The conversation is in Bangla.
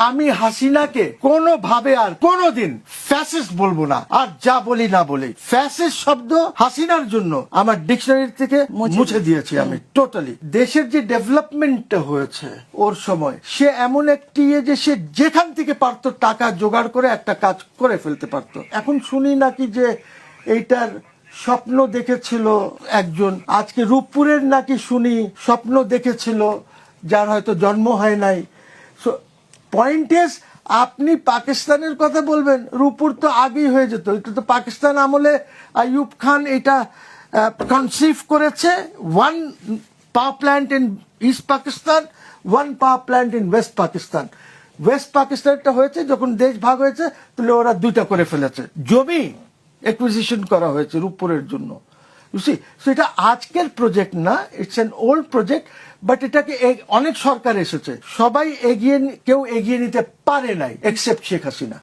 আমি হাসিনাকে কোনোভাবে আর কোনোদিন ফ্যাসিস্ট বলবো না, আর যা বলি না বলি ফ্যাসিস্ট শব্দ হাসিনার জন্য আমার ডিকশনারি থেকে মুছে দিয়েছি আমি টোটালি। দেশের যে ডেভেলপমেন্টটা হয়েছে ওর সময়, সে এমন একটি যে সে যেখান থেকে পারতো টাকা জোগাড় করে একটা কাজ করে ফেলতে পারতো। এখন শুনি নাকি যে এইটার স্বপ্ন দেখেছিল একজন, আজকে রূপপুরের নাকি শুনি স্বপ্ন দেখেছিল যার হয়তো জন্ম হয় নাই। সো পয়েন্ট ইজ, আপনি পাকিস্তানের কথা বলবেন, রূপপুর তো আগেই হয়ে যেত। এটা তো পাকিস্তান আমলে আইয়ুব খান এটা কনসিভ করেছে, one power plant in east Pakistan, one power plant in west Pakistan. West পাকিস্তানটা হয়েছে যখন দেশ ভাগ হয়েছে, তাহলে ওরা দুইটা করে ফেলেছে, জমি অ্যাকুইজিশন করা হয়েছে রূপপুরের জন্য। এটা আজকের প্রজেক্ট না, it's an old project, but এটাকে অনেক সরকার এসেছে, সবাই কেউ এগিয়ে নিতে পারে নাই এক্সেপ্ট শেখ হাসিনা।